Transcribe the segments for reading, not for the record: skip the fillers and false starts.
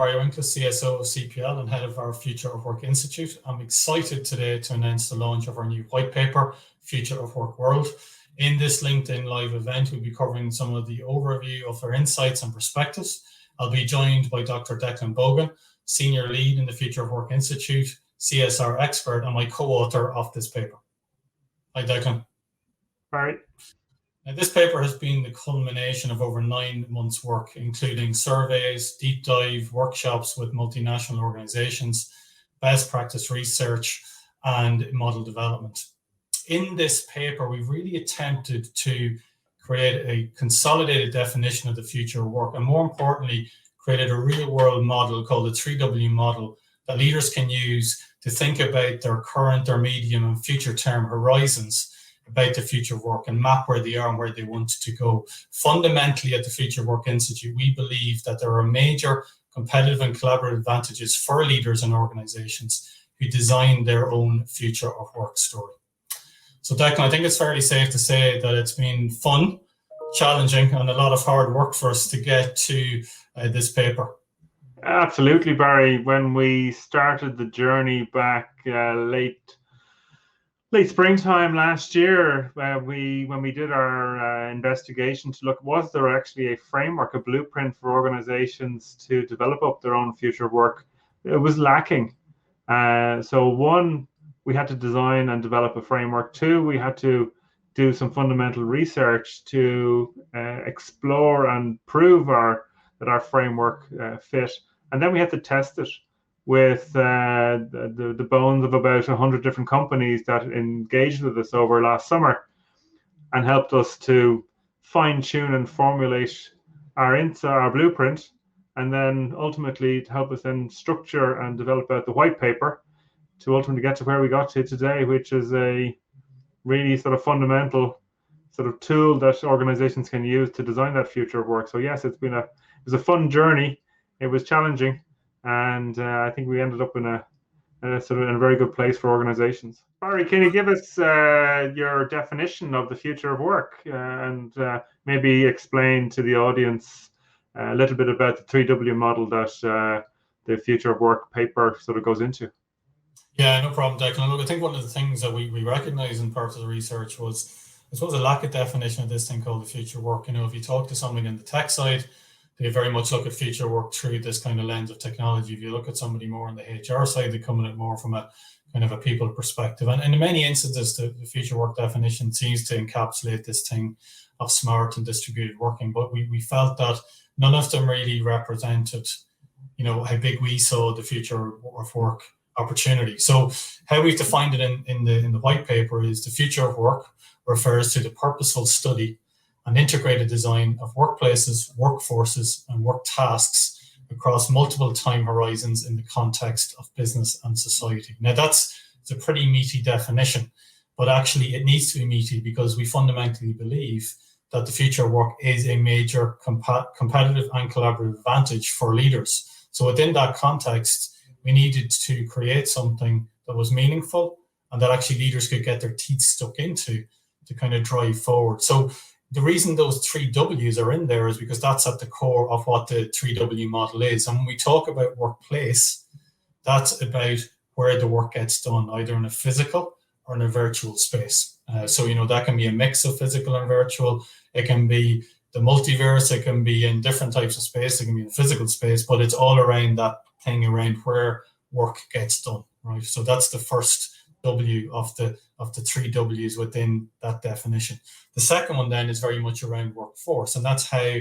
Barry Winkler, CSO of CPL and head of our Future of Work Institute. I'm excited today to announce the launch of our new white paper, Future of Work World. In this LinkedIn Live event, we'll be covering some of the overview of our insights and perspectives. I'll be joined by Dr. Declan Bogan, Senior Lead in the Future of Work Institute, CSR expert, and my co-author of this paper. Hi, Declan. Barry. Now, this paper has been the culmination of over 9 months' work, including surveys, deep dive workshops with multinational organizations, best practice research, and model development. In this paper, we've really attempted to create a consolidated definition of the future of work, and more importantly, created a real-world model called the 3W model that leaders can use to think about their current, their medium, and future-term horizons about the future of work and map where they are and where they want to go. Fundamentally, at the Future of Work Institute, we believe that there are major competitive and collaborative advantages for leaders and organizations who design their own future of work story. So, Declan, I think it's fairly safe to say that it's been fun, challenging, and a lot of hard work for us to get to this paper. Absolutely, Barry. When we started the journey back late springtime last year, when we did our investigation to look, was there actually a framework, a blueprint for organizations to develop up their own future of work? It was lacking. So one, we had to design and develop a framework. Two, we had to do some fundamental research to explore and prove that our framework fit. And then we had to test it with the bones of about 100 different companies that engaged with us over last summer and helped us to fine-tune and formulate our blueprint, and then ultimately to help us then structure and develop out the white paper to ultimately get to where we got to today, which is a really sort of fundamental sort of tool that organizations can use to design that future of work. So yes, it was a fun journey. It was challenging. And I think we ended up in a very good place for organizations. Barry, can you give us your definition of the future of work and maybe explain to the audience a little bit about the 3W model that the future of work paper sort of goes into? Yeah, no problem, Declan. Look, I think one of the things that we recognize in part of the research was, I suppose, a lack of definition of this thing called the future of work. You know, if you talk to somebody in the tech side, they very much look at future work through this kind of lens of technology. If you look at somebody more on the HR side, they come at it more from a kind of a people perspective. And in many instances, the future work definition seems to encapsulate this thing of smart and distributed working. But we felt that none of them really represented, you know, how big we saw the future of work opportunity. So how we've defined it in the white paper is the future of work refers to the purposeful study and integrated design of workplaces, workforces, and work tasks across multiple time horizons in the context of business and society. Now, it's a pretty meaty definition, but actually it needs to be meaty because we fundamentally believe that the future of work is a major competitive and collaborative advantage for leaders. So within that context, we needed to create something that was meaningful and that actually leaders could get their teeth stuck into to kind of drive forward. So the reason those 3 W's are in there is because that's at the core of what the 3W model is. And when we talk about workplace, that's about where the work gets done, either in a physical or in a virtual space. So, you know, that can be a mix of physical and virtual. It can be the multiverse. It can be in different types of space. It can be in physical space, but it's all around that thing around where work gets done, right? So that's the first W of the 3 W's within that definition. The second one then is very much around workforce, and that's how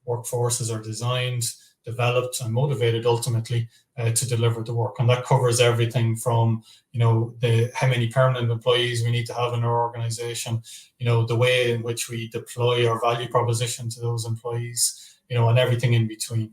workforces are designed, developed, and motivated ultimately to deliver the work. And that covers everything from, you know, how many permanent employees we need to have in our organization, you know, the way in which we deploy our value proposition to those employees, you know, and everything in between.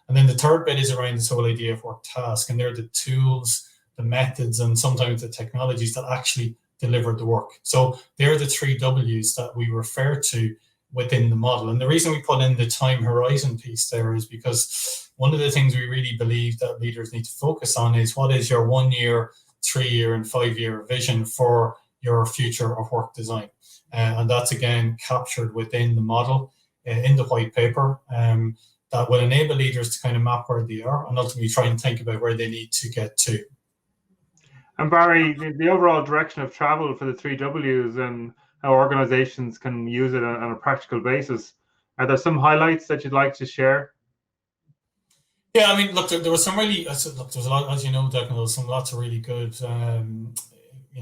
And then the third bit is around this whole idea of work task, and they're the tools, the methods, and sometimes the technologies that actually deliver the work. So they're the 3 W's that we refer to within the model. And the reason we put in the time horizon piece there is because one of the things we really believe that leaders need to focus on is what is your 1 year, 3 year, and 5 year vision for your future of work design. And that's again captured within the model in the white paper. that will enable leaders to kind of map where they are and ultimately try and think about where they need to get to. And Barry, the overall direction of travel for the 3Ws and how organizations can use it on a practical basis. Are there some highlights that you'd like to share? Yeah, I mean, look, there was some really, look, there's a lot, as you know, Declan, there was lots of really good,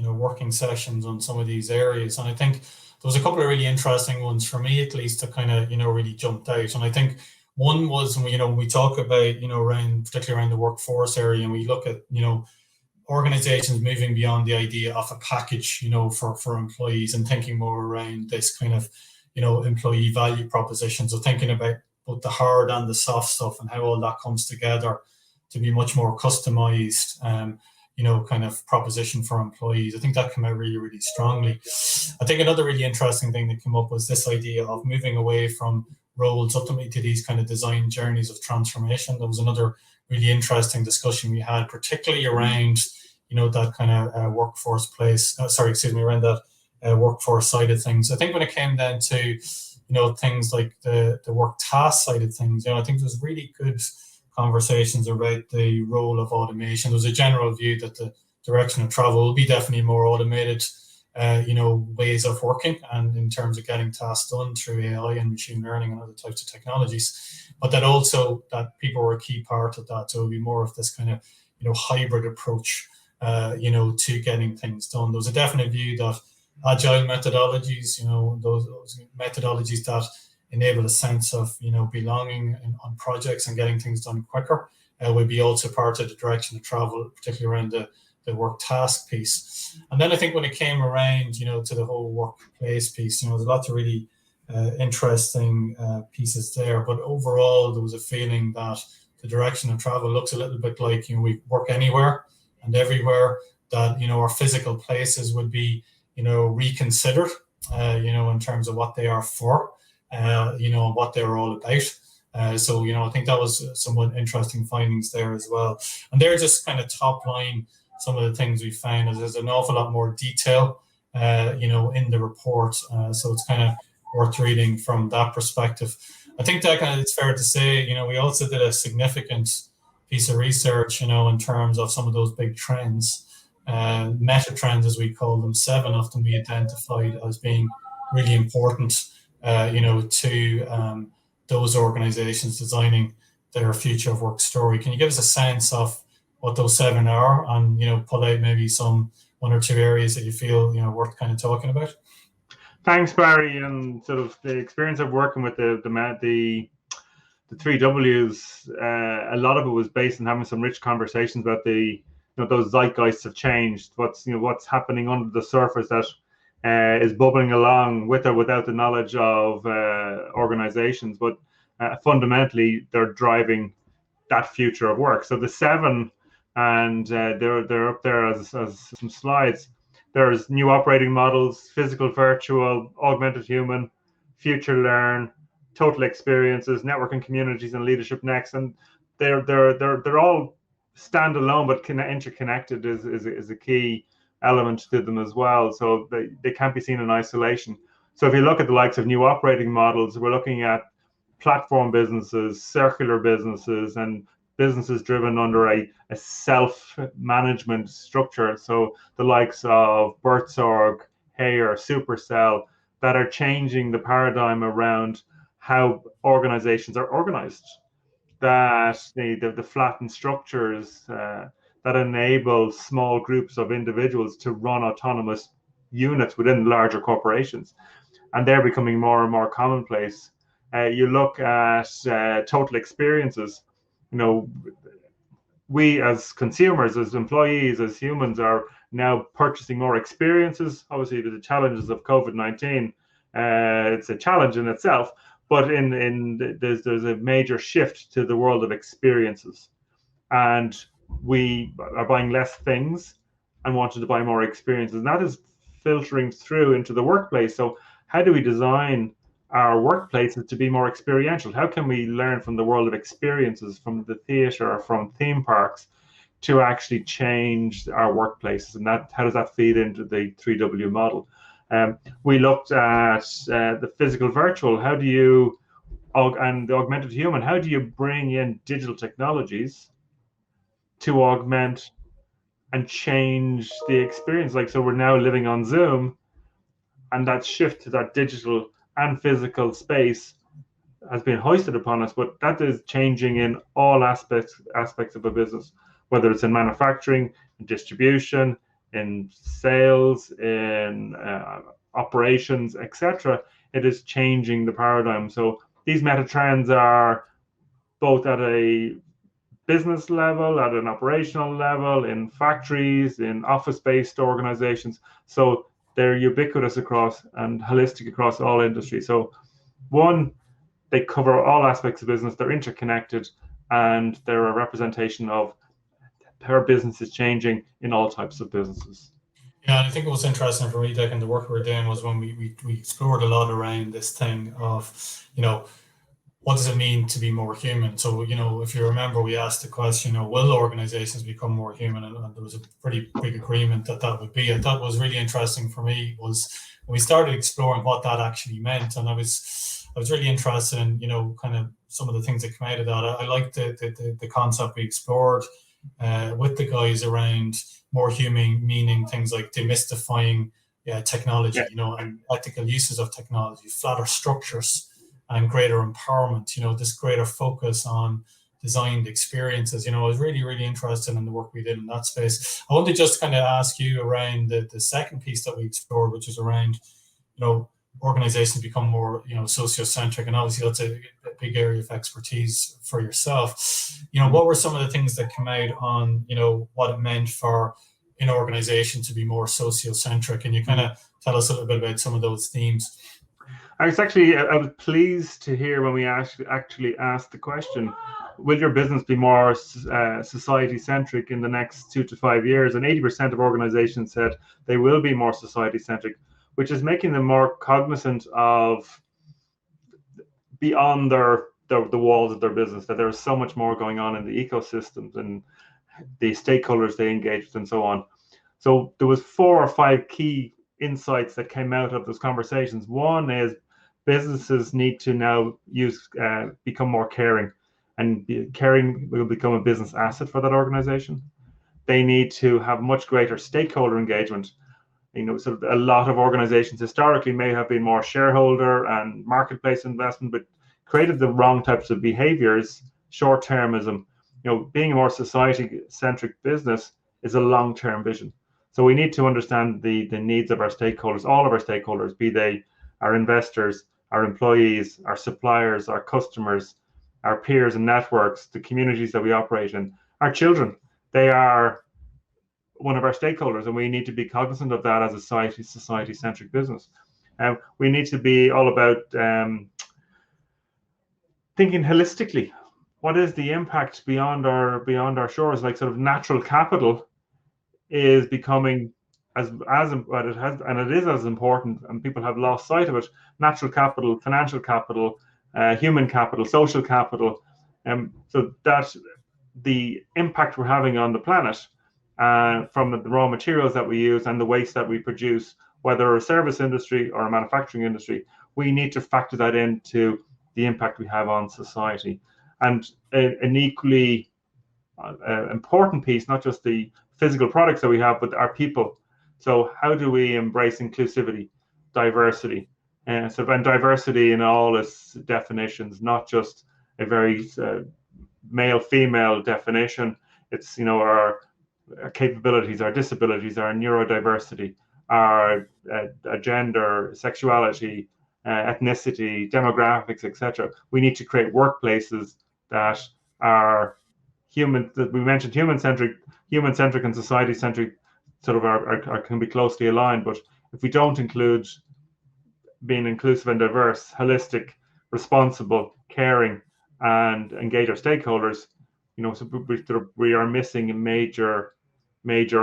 working sessions on some of these areas. And I think there was a couple of really interesting ones for me, at least, that kind of, really jumped out. And I think one was, when we talk about, particularly around the workforce area, and we look at, organizations moving beyond the idea of a package, for employees, and thinking more around this kind of, employee value proposition. So thinking about both the hard and the soft stuff and how all that comes together to be much more customized, kind of proposition for employees. I think that came out really, really strongly. I think another really interesting thing that came up was this idea of moving away from roles ultimately to these kind of design journeys of transformation. There was another really interesting discussion we had, particularly around, that kind of workforce around that workforce side of things. I think when it came down to, things like the work task side of things, I think there was really good conversations about the role of automation. There was a general view that the direction of travel will be definitely more automated, ways of working, and in terms of getting tasks done through AI and machine learning and other types of technologies, but that also that people were a key part of that. So it would be more of this kind of, hybrid approach, to getting things done. There was a definite view that agile methodologies, those methodologies that enable a sense of, belonging on projects and getting things done quicker, would be also part of the direction of travel, particularly around the work task piece. And then I think when it came around, to the whole workplace piece, there's lots of really interesting pieces there. But overall, there was a feeling that the direction of travel looks a little bit like, we work anywhere and everywhere, that, our physical places would be, reconsidered, in terms of what they are for, what they're all about. So, I think that was somewhat interesting findings there as well. And they're just kind of top line, some of the things we found. Is there's an awful lot more detail, in the report. So it's kind of worth reading from that perspective. I think that it's fair to say, we also did a significant piece of research, in terms of some of those big trends, meta trends, as we call them. 7 of them we identified as being really important, to those organizations designing their future of work story. Can you give us a sense of what those 7 are, and pull out maybe one or two areas that you feel worth kind of talking about? Thanks, Barry. And sort of the experience of working with the 3Ws, a lot of it was based on having some rich conversations about those zeitgeists have changed. What's happening under the surface that is bubbling along with or without the knowledge of organizations, but fundamentally they're driving that future of work. So the 7, and they're up there as some slides. There's new operating models: physical, virtual, augmented human, future learn, total experiences, networking communities, and leadership next. And they're all standalone but interconnected is a key element to them as well. So they can't be seen in isolation. So if you look at the likes of new operating models, we're looking at platform businesses, circular businesses, and businesses driven under a self-management structure. So the likes of Buurtzorg, Haier, Supercell, that are changing the paradigm around how organizations are organized. That the flattened structures that enable small groups of individuals to run autonomous units within larger corporations. And they're becoming more and more commonplace. You look at total experiences. We as consumers, as employees, as humans are now purchasing more experiences. Obviously, with the challenges of COVID-19, it's a challenge in itself. But there's a major shift to the world of experiences, and we are buying less things and wanted to buy more experiences. And that is filtering through into the workplace. So how do we design our workplaces to be more experiential? How can we learn from the world of experiences, from the theater or from theme parks, to actually change our workplaces? And how does that feed into the 3W model? We looked at the physical virtual. How do you and the augmented human, how do you bring in digital technologies to augment and change the experience? Like, so we're now living on Zoom, and that shift to that digital and physical space has been hoisted upon us, but that is changing in all aspects of a business, whether it's in manufacturing, in distribution, in sales, in operations, etc. It is changing the paradigm. So these meta trends are both at a business level, at an operational level, in factories, in office-based organizations. So they're ubiquitous across and holistic across all industries. So one, they cover all aspects of business, they're interconnected, and they're a representation of how business is changing in all types of businesses. Yeah, and I think it was interesting for me, Dick, and the work we were doing was when we explored a lot around this thing of, what does it mean to be more human? So, if you remember, we asked the question, will organizations become more human? And there was a pretty big agreement that would be. And that was really interesting for me was when we started exploring what that actually meant. And I was really interested in, kind of some of the things that came out of that. I liked the concept we explored with the guys around more human, meaning things like demystifying technology, and ethical uses of technology, flatter structures, and greater empowerment, this greater focus on designed experiences. I was really, really interested in the work we did in that space. I want to just kind of ask you around the second piece that we explored, which is around, organizations become more, sociocentric, and obviously that's a big area of expertise for yourself. What were some of the things that came out on, what it meant for an organization to be more sociocentric? Can you kind of tell us a little bit about some of those themes? I was pleased to hear when we actually asked the question, will your business be more society centric in the next 2 to 5 years? And 80% of organizations said they will be more society centric, which is making them more cognizant of beyond the walls of their business, that there is so much more going on in the ecosystems and the stakeholders they engage with and so on. So there was 4 or 5 key insights that came out of those conversations. One is businesses need to now become more caring, and caring will become a business asset for that organization. They need to have much greater stakeholder engagement. So a lot of organizations historically may have been more shareholder and marketplace investment, but created the wrong types of behaviors, short-termism. Being a more society-centric business is a long-term vision. So we need to understand the needs of our stakeholders, all of our stakeholders, be they our investors, our employees, our suppliers, our customers, our peers and networks, the communities that we operate in, our children. They are one of our stakeholders, and we need to be cognizant of that as a society-centric business. We need to be all about thinking holistically. What is the impact beyond our shores? Like, sort of natural capital is becoming as important, and people have lost sight of it. Natural capital, financial capital, human capital, social capital, so that the impact we're having on the planet from the raw materials that we use and the waste that we produce, whether a service industry or a manufacturing industry, we need to factor that into the impact we have on society. And an equally important piece, not just the physical products that we have, but our people. So how do we embrace inclusivity, diversity, and diversity in all its definitions, not just a very male-female definition. It's our capabilities, our disabilities, our neurodiversity, our gender, sexuality, ethnicity, demographics, etc. We need to create workplaces that are human. That we mentioned human-centric and society-centric, sort of can be closely aligned. But if we don't include being inclusive and diverse, holistic, responsible, caring, and engage our stakeholders, so we are missing major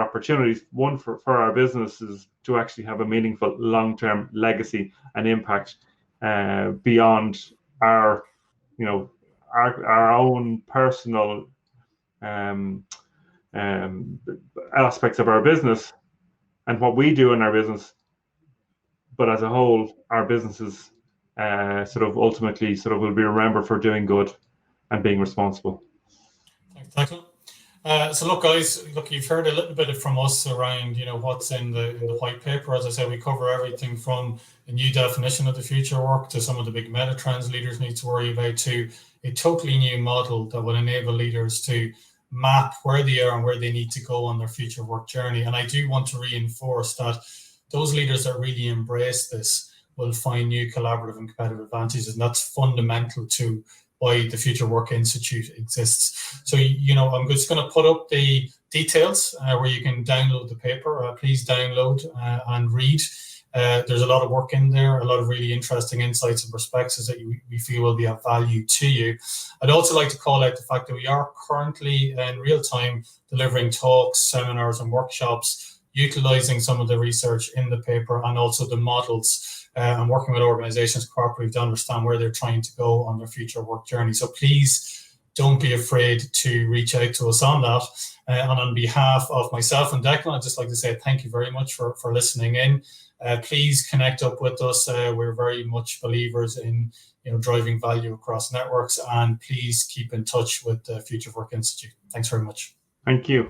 opportunities. One for our businesses to actually have a meaningful long-term legacy and impact beyond our own personal aspects of our business and what we do in our business, but as a whole, our businesses sort of ultimately sort of will be remembered for doing good and being responsible. Thanks, Declan. So look, guys, you've heard a little bit from us around, what's in the white paper. As I said, we cover everything from a new definition of the future work to some of the big meta trends leaders need to worry about, to a totally new model that will enable leaders to map where they are and where they need to go on their future work journey. And I do want to reinforce that those leaders that really embrace this will find new collaborative and competitive advantages, and that's fundamental to why the Future Work Institute exists. So, I'm just going to put up the details where you can download the paper. Please download and read. There's a lot of work in there, a lot of really interesting insights and perspectives that we feel will be of value to you. I'd also like to call out the fact that we are currently in real time delivering talks, seminars, and workshops, utilizing some of the research in the paper and also the models, and working with organizations cooperatively to understand where they're trying to go on their future work journey. So please don't be afraid to reach out to us on that. And on behalf of myself and Declan, I'd just like to say thank you very much for listening in. Please connect up with us. We're very much believers in driving value across networks, and please keep in touch with the Future Work Institute. Thanks very much. Thank you.